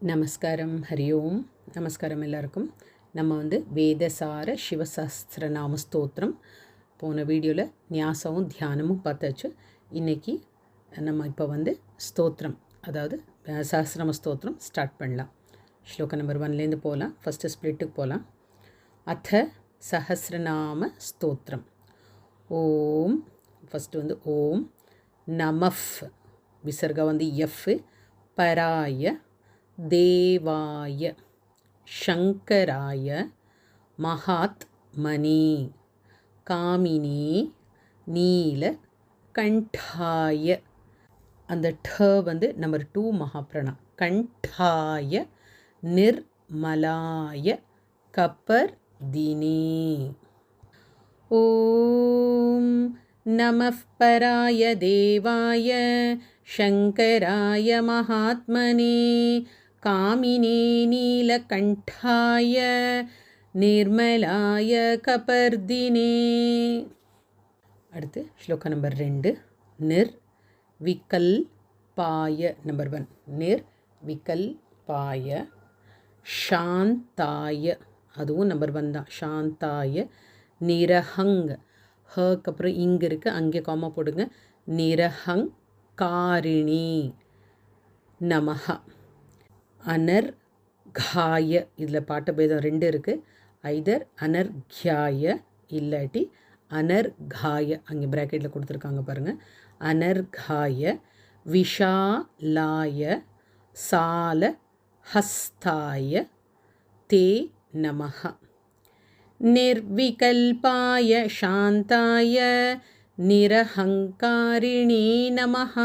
நமஸ்காரம். ஹரி ஓம். நமஸ்காரம் எல்லாருக்கும். நம்ம வேதசார சிவசாஸ்திரநாம ஸ்தோத்திரம் போன வீடியோவில் ஞாசமும் தியானமும் பார்த்தாச்சு. இன்றைக்கி நம்ம இப்போ ஸ்தோத்திரம், அதாவது சஹஸ்ரநாம ஸ்தோத்திரம் ஸ்டார்ட் பண்ணலாம். ஸ்லோகம் நம்பர் 1லேருந்து போகலாம். ஃபஸ்ட்டு ஸ்ப்ளிட்டுக்கு போகலாம். அத்த சஹஸ்ரநாம ஸ்தோத்திரம். ஓம் ஃபஸ்ட்டு ஓம் நமஃப், விசர்கா எஃப், பராய தேவாய சங்கராய மகாத்மனே காமினே நீல கண்டாய, அந்த ட நம்பர் 2 மகாப்ரணா, கண்டாய நிர்மலாய கபர்தினே. ஓம் நமः பராய தேவாய சங்கராய மகாத்மனே காமினே நீலகண்டாய நிர்மலாய கபர்தினே. அடுத்து ஸ்லோகம் நம்பர் 2, நிர் விகல்பாய. நம்பர் 1 நிர் விகல்பாய சாந்தாய, அதுவும் நம்பர் 1 தான். சாந்தாய நிரஹங், ஹக்கு அப்புறம் இங்கே இருக்குது, அங்கே காமா போடுங்க. நிரஹங் காரிணி நமஹ. அனர்காய, இதில் பாட்ட பேதம் 2 இருக்குது. ஐதர் அனர்கியாய இல்லாட்டி அனர்காய, அங்கே ப்ராக்கெட்டில் கொடுத்துருக்காங்க பாருங்கள். அனர்காய விஷாலாய சால ஹஸ்தாய தே நமஹ. நிர்விகல்பாய சாந்தாய நிரஹங்காரிணே நமஹ.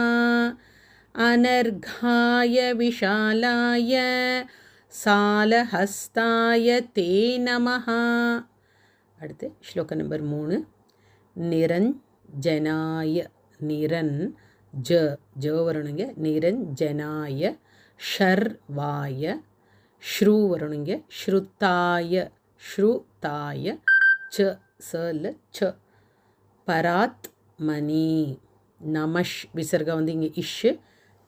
அனர்காய விஷாலாய சாலஹஸ்தாய தே நமஹ. அடுத்து ஸ்லோகம் நம்பர் 3, நிரஞ்சனாய. நிரன் ஜ வரணுங்க, நிரஞ்சனாய ஷர்வாய ஸ்ரூ வரணுங்க, ஸ்ருத்தாய ஸ்ருதாய ச சல ச பராத்மனே நமஷ், விசர்கா இங்கே இஷ்,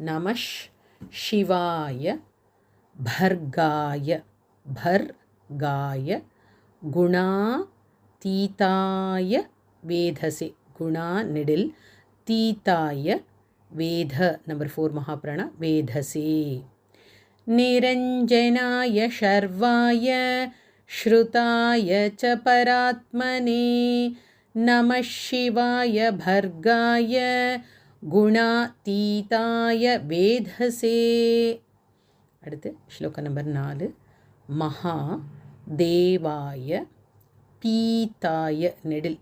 நமஷ் சிவாய பர்காய பர்காய குணாதீதாய வேதசே, குணா நெடில் தீதாய வேத நம்பர் 4 மகாப்ராணா வேதசே. நிரஞ்சனாய ஷர்வாய ஸ்ருதாய ச பராத்மனே நமः சிவாய பர்காய குணாதீதாய வேதசே. அடுத்து ஸ்லோகம் நம்பர் 4, மகா தேவாய பீதாய நெடில்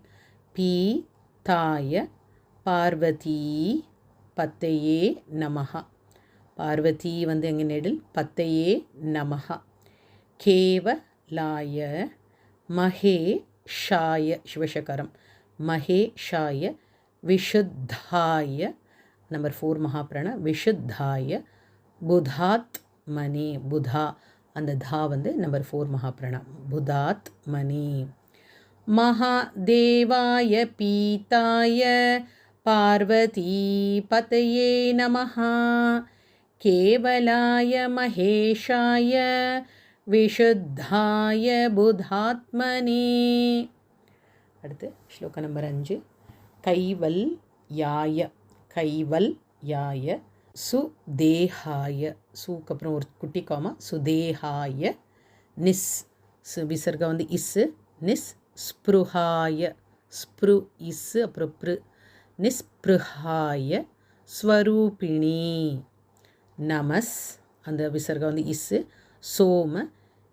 பீதாய பார்வதி பத்தையே நமஹ. பார்வதி எங்கே நெடில் பத்தையே நமஹ. கேவலாய மகேஷாய சிவசகரம் மகேஷாய விஷுத்தாய நம்பர் 4 மகாப்ராணா விஷுத்தாய புதாத்மனே, புதா அந்த தா நம்பர் 4 மகாப்ராணா புதாத்மனே. மகாதேவாய பீதாய பார்வதி பதையே நமஹ. கேவலாய மகேஷாய விஷுத்தாய புதாத்மனே. அடுத்து ஸ்லோகம் நம்பர் 5, கைவல்யாய கைவல்யாய சுதேகாய, சூக்கு அப்புறம் ஒரு குட்டி காமா, சுதேகாய நிஸ் விசர்கா இஸ், நிஸ் ஸ்ப்ருஹாய ஸ்ப்ரு இஸ் அப்புறம் ப்ரு, நிஸ்ப்ருஹாய ஸ்வரூபிணி நமஸ், அந்த விசர்கா இஸ், சோம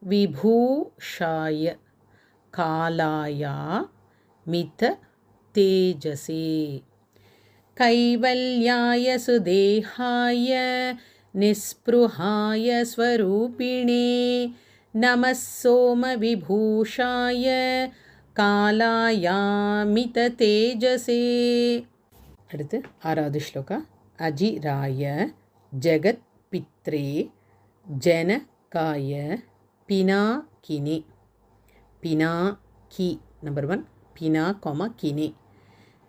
விபூஷாய காலாயா மித தேஜசே. கைவல்யாய சுதேகாய நிஸ்ப்ருஹாய ஸ்வரூபிணே நமஸ் சோம விபூஷாய காலாயா மித தேஜசே. அடுத்து 6வது ஸ்லோகா, அஜிராய ஜெகத் பித்ரே ஜனகாய பினாகினே. பினாகி நம்பர் 1 பினா காமா கினே.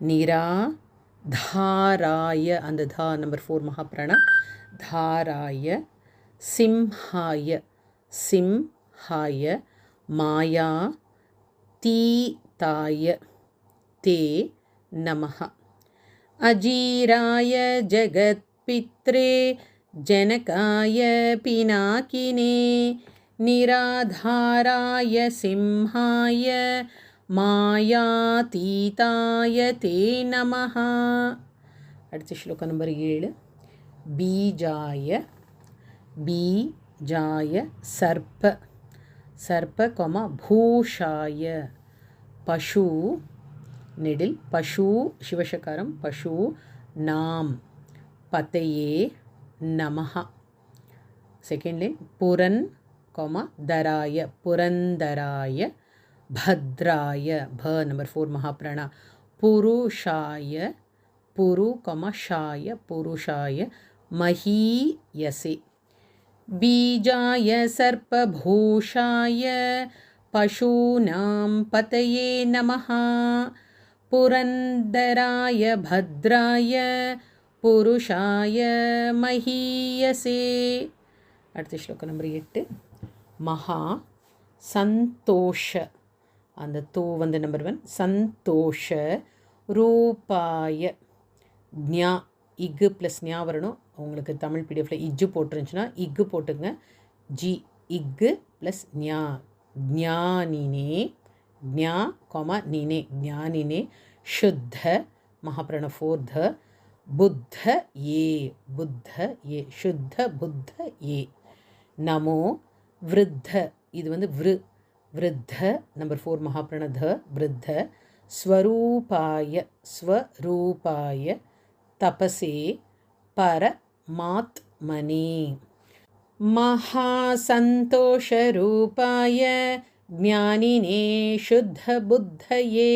நிராதாராய, அந்த தா நம்பர் 4 மகாப்ராணா தாராய சிம்ஹாய சிம்ஹாய மாயா தீதாய தே நமஹ அஜீராய ஜகத்பித்ரே ஜனகாய பினாகினே நிராதாராய சிம்ஹாய மாயாதீதாய தே நமஹ. அடுத்த ஸ்லோகம் நம்பர் 7. பீஜாய பீஜாய சர்ப்ப சர்ப்ப கொமா பூஷாய பசு நெடில் பசு சிவசகாரம் பசு நாம் பதையே நமஹ. செகண்ட் லைன் புரன் கொமா தராய புரந்தராய பத்ராய ப நம்பர் 4 மகாப்ராணா புருஷாய புரு கொமா ஷாய புருஷாய மஹீயசே. பீஜாய சர்ப்பபூஷாய பசூனாம் பதயே நமஹ புரந்தராய பத்ராய புருஷாய மஹீயசே. அடுத்த ஸ்லோகம் நம்பர் 8. மகா சந்தோஷ அந்த தோ வந்து நம்பர் 1 சந்தோஷ ரூபாய ஞா இக்கு ப்ளஸ் ஞா வரணும். உங்களுக்கு தமிழ் பிடிஎஃப்பில் இஜ்ஜு போட்டுருந்துச்சுன்னா இக்கு போட்டுங்க. ஜி இக்கு ப்ளஸ் ஞா ஞானினே ஞா கொமா நினே ஞானினே சுத்த மகாபிரண 4 த புத்த ஏ சுத்த புத்த ஏ. நமோ விருத்த இது வந்து விருத்த நம்பர் 4 மகாபிரண த விருத்த ஸ்வரூபாய தபசே பரமாத்மனே மகாசந்தோஷரூபாய ஞானினே சுத்தபுத்தயே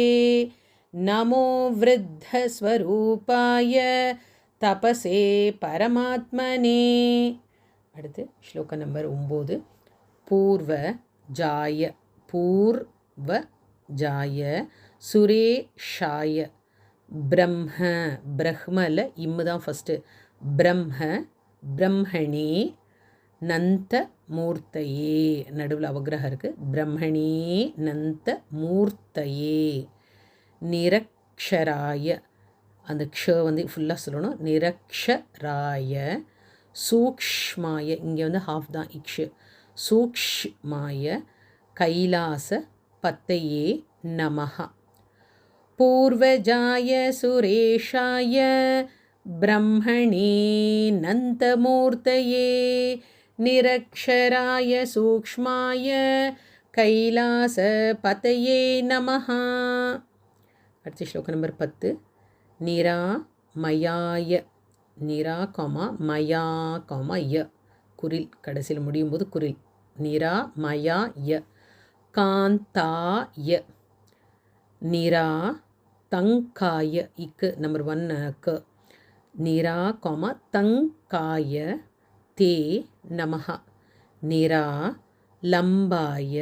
நமோ விருத்தஸ்வரூபாய தபசே பரமாத்மனே. அடுத்து ஸ்லோகம் நம்பர் 9. பூர்வ ஜாய சுரேஷாய பிரம்மல இம்மு தான் ஃபஸ்ட்டு பிரம்மணே நந்த மூர்த்தையே நடுவில் அவகிரகம் இருக்குது. பிரம்மணே நந்த மூர்த்தையே நிரக்ஷராய அந்த க்ஷ வந்து ஃபுல்லாக சொல்லணும். நிரக்ஷராய சூக்ஷ்மாய இங்கே வந்து ஹாஃப் தான் இக்ஷு சூக்ஷ்மாய கைலாச பத்தையே நமஹ பூர்வஜாய சுரேஷாய பிரம்மணே நந்தமூர்த்தயே நிரக்ஷராய சூக்ஷ்மாய கைலாச பதையே நமஹ. அடுத்த ஸ்லோகம் நம்பர் 10. நிராமயாய நிரா கொமா மயா கொமா ய குரில் கடைசியில் முடியும் போது குரில் நிராமயாய காந்தாய நிரா தங்காய இக்கு நம்பர் 1 க நிரா கொமா தங்காய தே நமஹ நிரா லம்பாய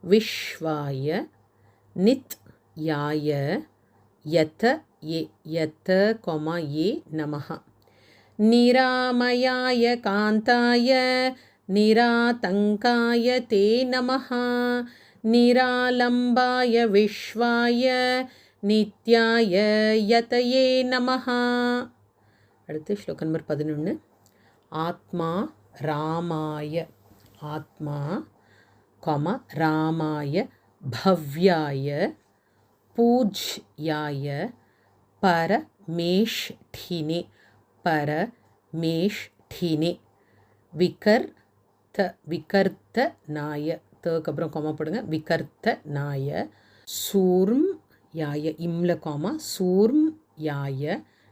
விஸ்வாய நித் யாய யத கொமா ஏ நமஹ நிராமயாய காந்தாய நிராதங்காய தே நமஹ நிராலம்பாய விஸ்வாய நித்யாய யதயே நமஹ. அடுத்து ஸ்லோகம் நம்பர் 11. ஆத்மா ராமாய ஆத்மா கொம ராமாய பவ்யாய பூஜ்யாய பரமேஷ்டினே விகர்த்த நாய தக்கு அப்புறம் கொமா போடுங்க. விகர்த்த நாய சூர்ம் யாய இம்ல கொமா சூர்ம் யாய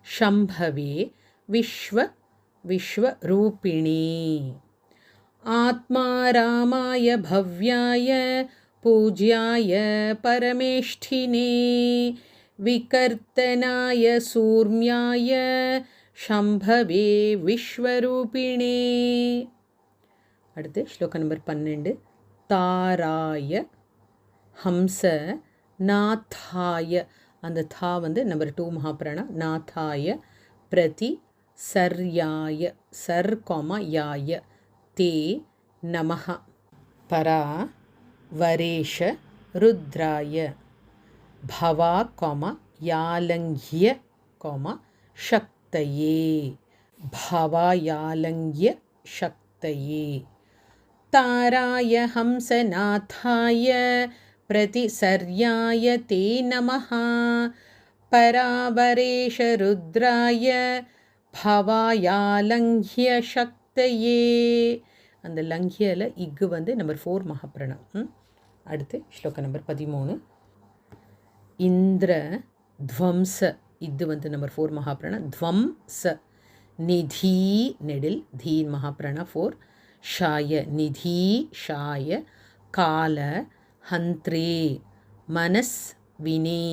ஷம்பவே விஸ்வரூபிணி ஆத்மா ராமாய பவ்யாய பூஜ்யாய பரமேஷ்டினே விகர்த்தனாய சூர்ம்யாய ஷம்பவே விஸ்வரூபிணே. அடுத்து ஸ்லோகம் நம்பர் 12. தாராய ஹம்ச நாத்தாய அந்த தா வந்து நம்பர் 2 மகாபிராணா நாத்தாய பிரதி சர்யாய சர் கொமா யாய ते नमः परा वरेश रुद्राय भवा यालङ्घ्य शक्तये भवायालङ्घ्य शक्तये ताराय हंसनाथाय प्रतिसर्याय ते नमः परावरेश रुद्राय भवायालङ्घ्य शक्तये அந்த லங்கியில் இக்கு வந்து நம்பர் 4 மகாபிரணம். அடுத்து ஸ்லோகம் நம்பர் 13 இந்திர துவம்ச இது வந்து நம்பர் 4 மகாபிரணம். துவம்ச நிதி நெடில் தீன் மகாபிரணம் 4 ஷாய நிதி ஷாய கால ஹந்த்ரே மனஸ் வினே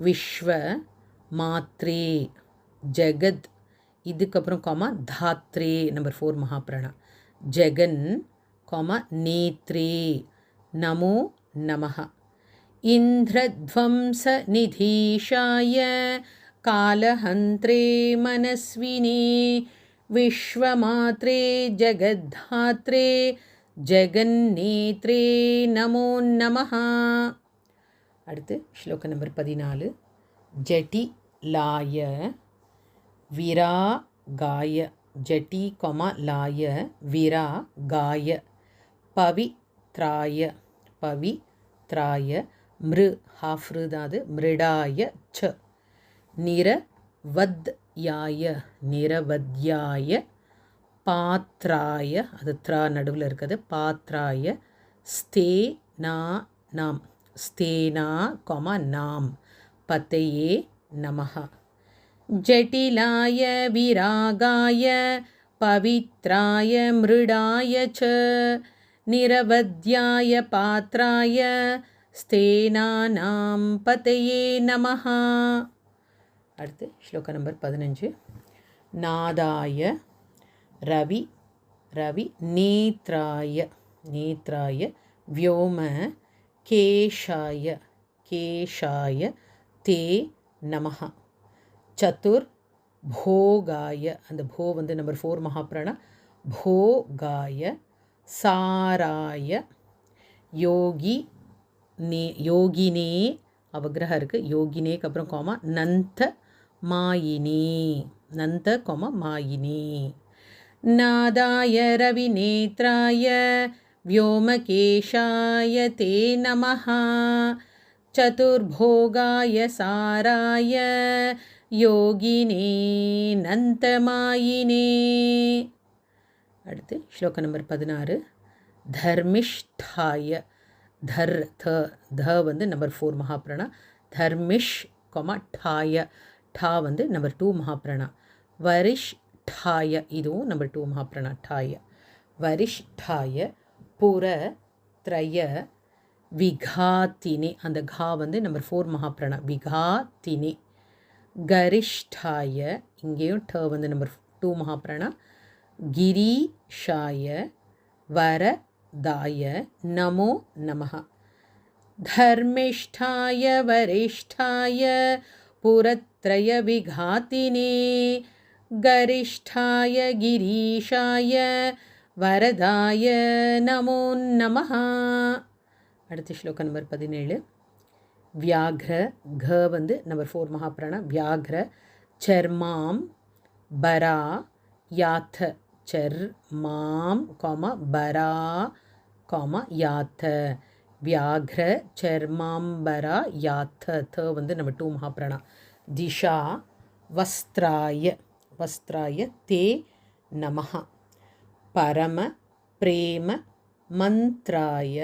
விஸ்வ மாத்ரே ஜகத் இதுக்கப்புறம் காமா தாத்ரே நம்பர் 4 மகாபிரணம். ஜகன் நேத்ரே நமோ நமः இந்திரத்வம்ச நிதீஷாய காலஹந்த்ரே மனஸ்வினே விஸ்வமாத்ரே ஜகத்தாத்ரே ஜகன்னேத்ரே நமோ நமः. அடுத்து ஸ்லோகம் நம்பர் 14 ஜட்டிலாய விராகாய ஜட்டி லாய விராகாய பவித்ராய மிரு ஹாஃப்ருதாது மிருடாய ச நிரவத்யாய பாத்ராய அது த்ரா நடுவில் இருக்குது பாத்ராய ஸ்தேனா நாம் பதையே நமः ஜட்டிலாய விராகாய பவித்ராய மிருடாய ச நிரவத்யாய பாத்ராய ஸ்தேனானாம் பதையே நமः. அடுத்து ஸ்லோகம் நம்பர் 15 நாதாய ரவி நேத்ராய व्योम केशाय ते नमः चतुर्भोगाय அந்த भो வந்து நம்பர் 4 மகாபிராணா भोगाय साराय योगिने அவகிரகம் இருக்குது யோகினேக்கு அப்புறம் கோமா நந்த மாயினி நாதாய ரவிநேத்ராய व्योमकेशाय ते नमः चतुर्भोगाय साराय योगिने नन्तमायिने. அடுத்து ஸ்லோகம் நம்பர் 16 தர்மிஷ்டாய த வந்து நம்பர் 4 மகாபிராணா தர்மிஷ் டாய டா வந்து நம்பர் 2 மகாபிராணா வரிஷ்டாய இதுவும் நம்பர் 2 மகாபிராணா டாய வரிஷ்டாய புரத்ரய விகாத்தினே அந்த கா வந்து நம்பர் 4 மகாபிராணா விகாத்தினே கரிஷ்டாய இங்கேயும் ட வந்து நம்பர் 2 மகாபிராணா கிரீஷாய வரதாய நமோ நமः தர்மிஷ்டாய வரிஷ்டாய புரத்ரய விகாத்தினே கரிஷ்டாய கிரீஷாய வரதாய நமோ நமः. அடுத்த ஸ்லோகம் நம்பர் 17 வியாக்ர க வந்து நம்பர் 4 மகாபிராணா வியாக்ர சர்மாம் பரா யாத்த சர்மாம் பரா யாத்த வியாக்ர சர்மாம்பரா யாத்த த வந்து நம்பர் 2 மகாபிராணா திஷா வஸ்திராய தே நமः பரம பிரேம மந்த்ராய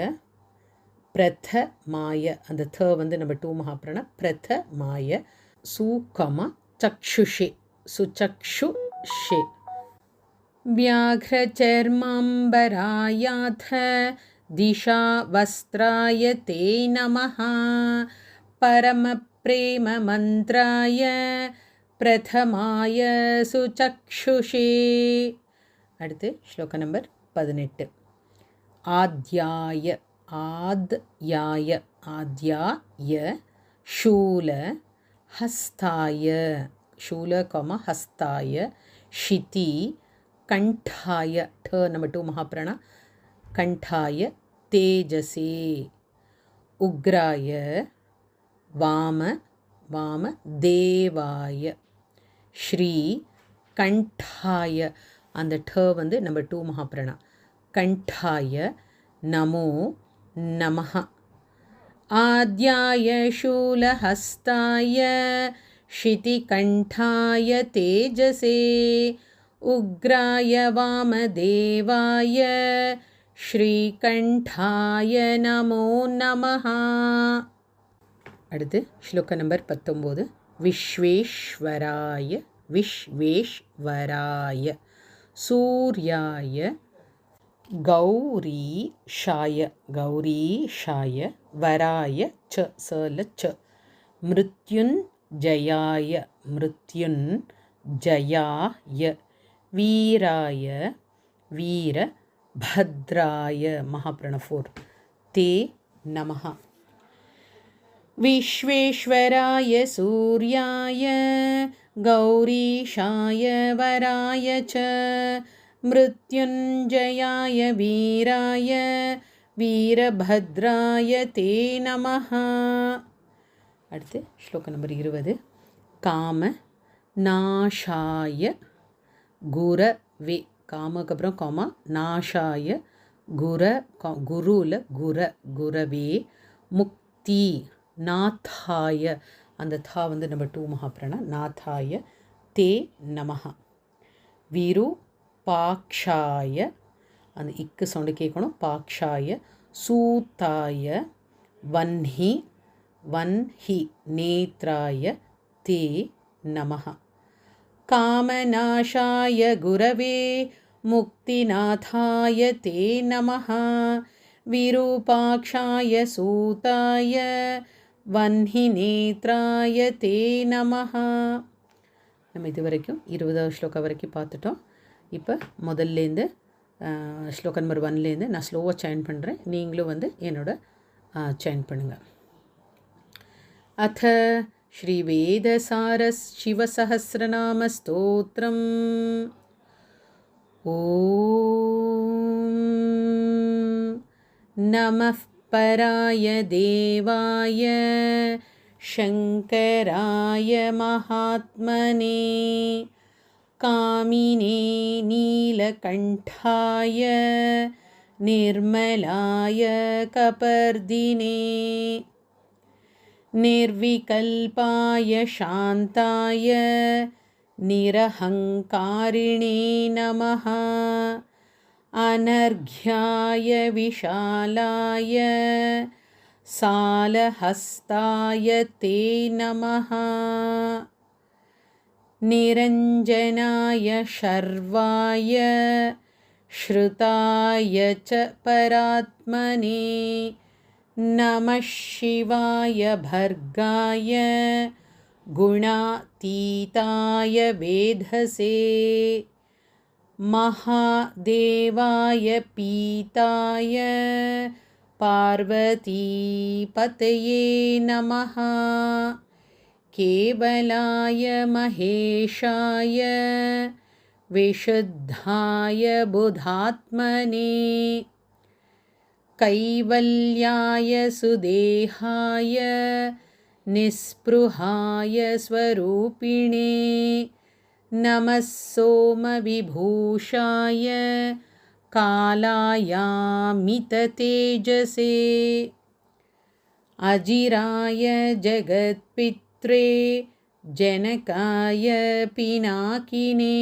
பிரதமாய அந்த த வந்து நம்பர் 2 மகாபிராணா பிரதமாய சுச்சக்ஷுஷே व्याघ्रचर्माम्बरायाथ दिशा वस्त्राय ते नमः परमप्रेममन्त्राय प्रथमाय सुचक्षुषे. அடுத்து ஸ்லோகம் நம்பர் 18 ஆத்யாய शूल हस्ताय ஷிதி कण्ठाय ठ नंबर 2 महाप्राण कण्ठाय तेजसे उग्राय वाम वाम देवाय श्री कण्ठाय அந்த ठ வந்து நம்பர் 2 மகாப்ராணா कण्ठाय नमो नमः आद्याय शूलहस्ताय शितिकण्ठाय तेजसे उग्राय वामदेवाय श्रीकण्ठाय नमो नमः அடுத்து ஸ்லோக நம்பர் 19 விஸ்வேஸ்வராய विश्वेश्वराय सूर्याय गौरीशाय गौरीशाय वराय च सलच मृत्युञ्जयाय मृत्युञ्जयाय वीराय वीरभद्राय महाप्राण 4 ते नमः विश्वेश्वराय सूर्याय गौरीशाय वराय च मृत्युञ्जयाय वीराय वीरभद्राय ते नमः அடுத்து ஸ்லோக நம்பர் 20 காம நாஷாய குரவே காமக்கு அப்புறம் காமா நாஷாய குருல குரவே முக்தி நாத்தாய அந்த தா வந்து நம்பர் 2 மகாப்ராணா நாத்தாய தே நமஹ விருபாக்ஷாய அந்த இக்கு சவுண்டு கேட்கணும் பாக்ஷாய சூத்தாய வன்ஹி நேத்ராய தே நமஹ காமநாஷாய குரவே முக்திநாதாய தே நமஹ விருபாக்ஷாய சூதாய வன்ஹி நேத்ராய தே நமஹ நம்ம இது வரைக்கும் 20வது ஸ்லோகம் வரைக்கும் பார்த்துட்டோம். இப்போ முதல்லேருந்து ஸ்லோகம் நம்பர் 1லேருந்து நான் ஸ்லோவாக சேன் பண்ணுறேன், நீங்களும் வந்து என்னோட சேன் பண்ணுங்கள். அத ஸ்ரீவேதசாரஸ் சிவசஹஸ்ரநாம ஸ்தோத்ரம். ஓம் நமः पराय देवाय शङ्कराय महात्मने कामिने नीलकण्ठाय निर्मलाय कपर्दिने निर्विकल्पाय शान्ताय निरहङ्कारिणे नमः अनर्घ्याय विशालाय सालहस्ताय ते नमः निरञ्जनाय शर्वाय श्रुताय च परात्मने नमः शिवाय भर्गाय गुणातीताय वेधसे महादेवाय पीताय पार्वतीपतये नमः केवलाय महेशाय विशुद्धाय बुधात्मने कैवल्याय सुदेहाय निस्पृहाय स्वरूपिणे नमः सोमविभूषाय कालायामिततेजसे अजिराय जगत्पित्रे जनकाय पिनाकिने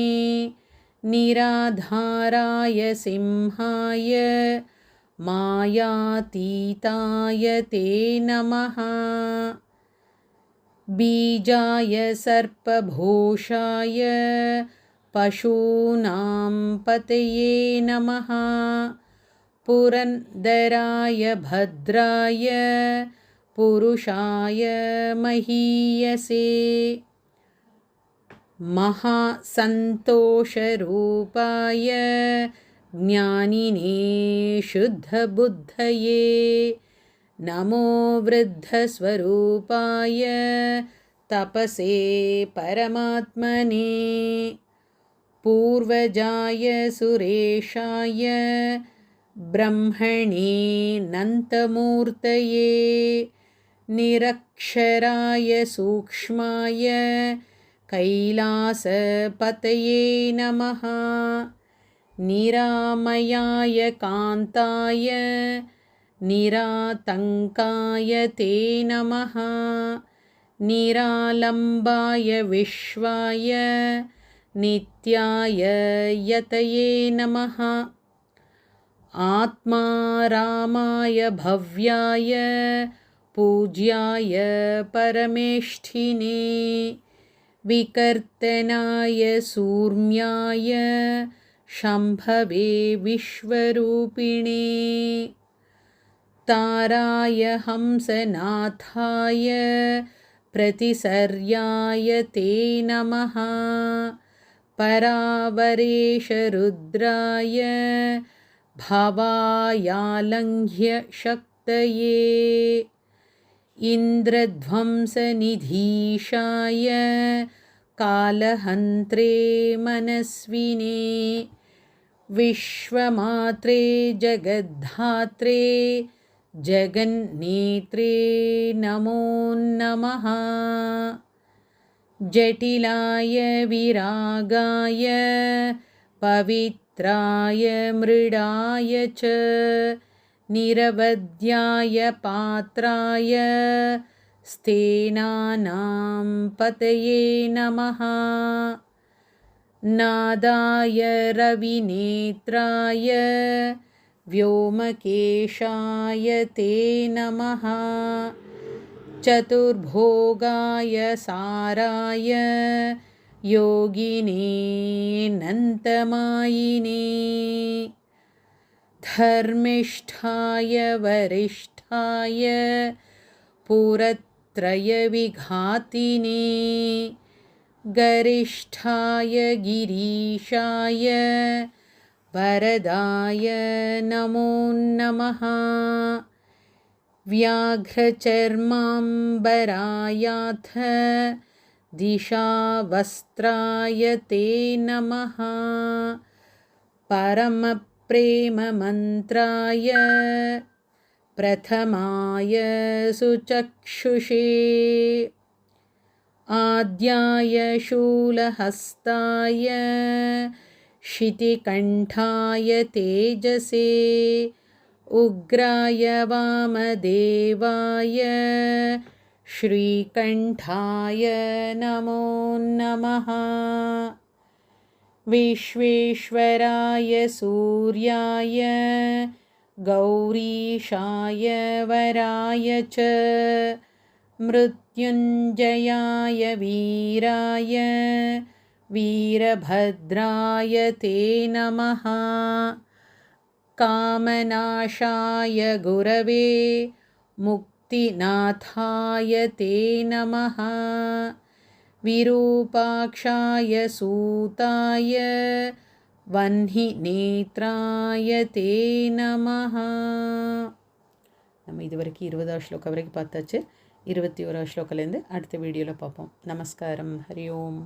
निराधाराय सिंहाय मायातीताय ते नमः बीजाय सर्पभूषाय पशूनां पतये नमः पुरन्दराय भद्राय पुरुषाय महीयसे महासन्तोषरूपाय ज्ञानिने शुद्धबुद्धये नमो वृद्धस्वरूपाय तपसे परमात्मने पूर्वजाय सुरेशाय ब्रह्मणे नन्तमूर्तये निरक्षराय सूक्ष्माय कैलासपतये नमः निरामयाय कान्ताय निरातङ्काय ते नमः निरालम्बाय विश्वाय नित्याय यतये नमः आत्मारामाय भव्याय पूज्याय परमेष्ठिने विकर्तनाय सूर्म्याय शम्भवे विश्वरूपिणे ताराय हंसनाथाय प्रतिसर्याय ते नमः परावरेशरुद्राय भावायालङ्घ्य शक्तये इन्द्रध्वंसनिधीशाय कालहन्त्रे मनस्विने विश्वमात्रे जगद्धात्रे जगन्नेत्रे नमो नमः जटिलाय विरागाय पवित्राय मृडाय च निरवध्याय पात्राय स्तेनानां पतये नमः नादाय रविनेत्राय व्योमकेशाय ते नमः चतुर्भोगाय साराय योगिने नन्तमायिने धर्मिष्ठाय वरिष्ठाय पुरत्रयविघातिने गरिष्ठाय गिरीशाय वरदाय नमो नमः व्याघ्रचर्माम्बरायाथ दिशावस्त्राय ते नमः परमप्रेममन्त्राय प्रथमाय सुचक्षुषे आद्याय शूलहस्ताय शितिकण्ठाय तेजसे उग्राय वामदेवाय श्रीकण्ठाय नमो नमः विश्वेश्वराय सूर्याय गौरीशाय वराय च मृत्युञ्जयाय वीराय वीरभद्राय ते नमः कामनाशाय गुरवे मुक्तिनाथाय ते नमः विरूपाक्षाय सूताय वह्निनेत्राय ते நமஹ. நம்ம இதுவரைக்கும் 20வது ஸ்லோகம் வரைக்கும் பார்த்தாச்சு. 21வது ஸ்லோகலேருந்து அடுத்த வீடியோவில் பார்ப்போம். நமஸ்காரம். ஹரி ஓம்.